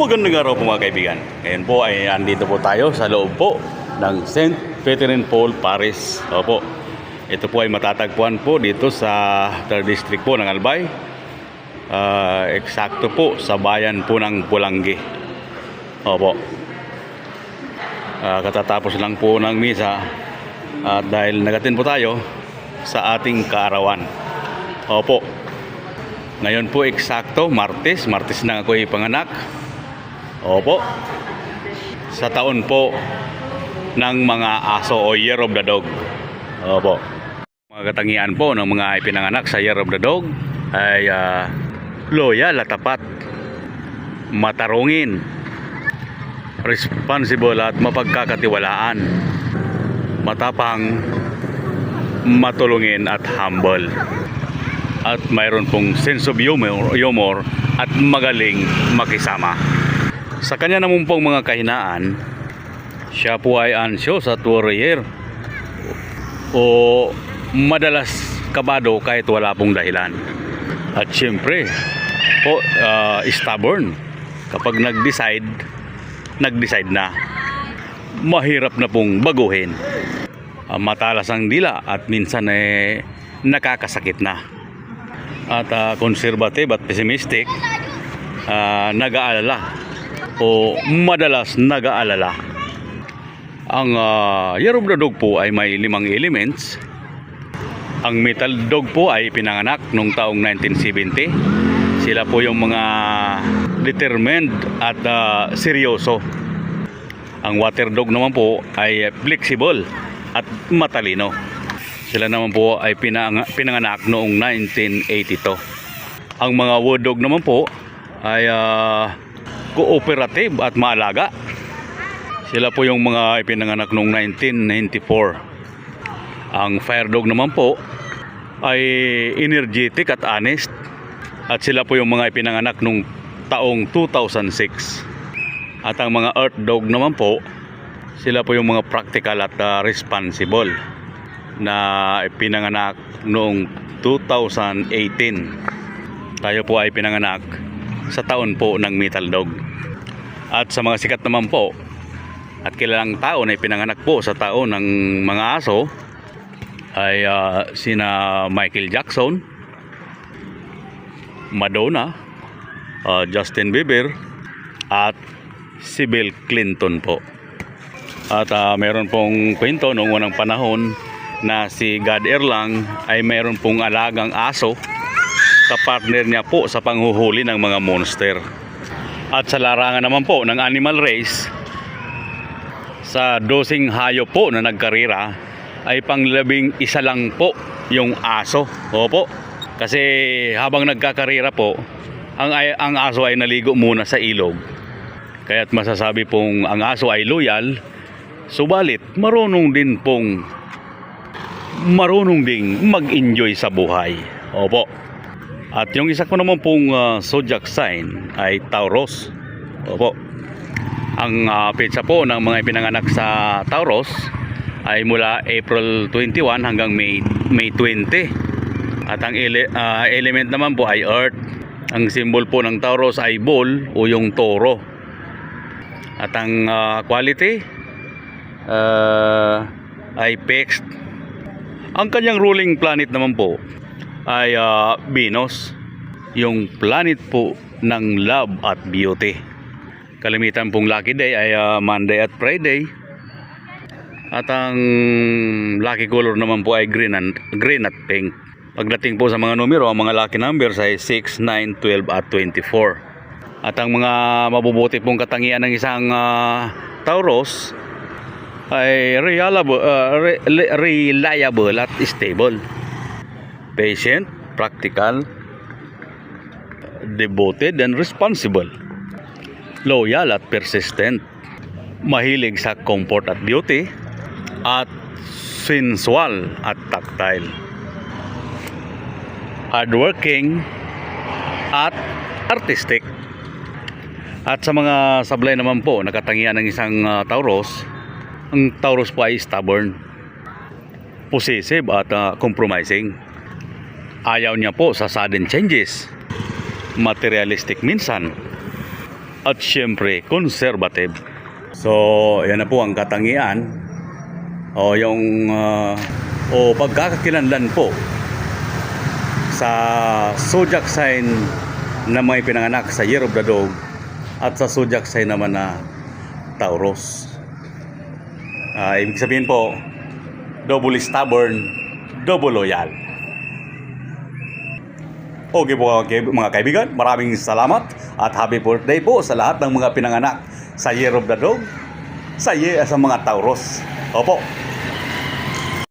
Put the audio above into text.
Magandang araw po mga kaibigan. Ngayon po ay andito po tayo sa loob po ng St. Catherine Paul Parish. Opo. Ito po ay matatagpuan po dito sa 3rd District po ng Albay. Eksakto po sa bayan po ng Pulangi. Opo. Katatapos lang po ng misa at dahil nagatin po tayo sa ating kaarawan. Opo. Ngayon po eksakto Martes na ako ipanganak. Opo. Sa taon po ng mga aso o Year of the Dog. Opo. Mga katangian po ng mga ipinanganak sa Year of the Dog ay loyal at tapat, matarungin, responsible at mapagkakatiwalaan, matapang, matulungin at humble. At mayroon pong sense of humor at magaling makisama. Sa kanya naman pong mga kahinaan, siya po ay anxious at worrier o madalas kabado kahit wala pong dahilan. At syempre po stubborn. Kapag nag-decide na. Mahirap na pong baguhin. Matalas ang dila at minsan nakakasakit na. At conservative at pessimistic, nag-aalala o madalas nag-aalala. Ang Year of the Dog po ay may 5 elements. Ang Metal Dog po ay pinanganak noong taong 1970. Sila po yung mga determined at seryoso. Ang Water Dog naman po ay flexible at matalino. Sila naman po ay pinanganak noong 1982. Ang mga Wood Dog naman po ay cooperative at maalaga. Sila po yung mga ipinanganak noong 1994. Ang Fire Dog naman po ay energetic at honest. At sila po yung mga ipinanganak noong taong 2006. At ang mga Earth Dog naman po, sila po yung mga practical at responsible na ipinanganak noong 2018. Tayo po ay pinanganak sa taon po ng Metal Dog. At sa mga sikat naman po at kilalang tao na ipinanganak po sa taon ng mga aso ay sina Michael Jackson, Madonna, Justin Bieber at si Bill Clinton po. At meron pong kwento noong unang panahon na si God Erlang ay meron pong alagang aso, kapartner niya po sa panghuhuli ng mga monster. At sa larangan naman po ng animal race, sa 12 hayop po na nagkarira ay pang-11 lang po yung aso. Opo. Kasi habang nagkakarira po, ang aso ay naligo muna sa ilog. Kaya't masasabi pong ang aso ay loyal, subalit marunong ding mag-enjoy sa buhay. Opo. At yung isa ko naman pong zodiac sign ay Taurus. Opo. Ang petsa po ng mga ipinanganak sa Taurus ay mula April 21 hanggang May 20. At ang element naman po ay Earth. Ang symbol po ng Taurus ay bull o yung toro. At ang quality ay fixed. Ang kanyang ruling planet naman po ay Venus, yung planet po ng love at beauty. Kalimitan pong lucky day ay Monday at Friday. At ang lucky color naman po ay green at pink. Pagdating po sa mga numero, ang mga lucky numbers ay 6, 9, 12 at 24. At ang mga mabubuti pong katangian ng isang Taurus ay reliable at stable, patient, practical, devoted and responsible, loyal at persistent, mahilig sa comfort at beauty, at sensual at tactile, hardworking at artistic. At sa mga sablay naman po na katangian ng isang Taurus, ang Taurus po ay stubborn, possessive at compromising. Ayaw niya po sa sudden changes, materialistic minsan, at syempre conservative. So, yan na po ang katangian o yung o pagkakakilanlan po sa zodiac sign na may pinanganak sa Year of the Dog at sa zodiac sign naman na Taurus. Ibig sabihin po, double stubborn, double loyal. Okay po mga kaibigan, maraming salamat at happy birthday po sa lahat ng mga pinanganak sa Year of the Dog, sa mga Taurus. Opo.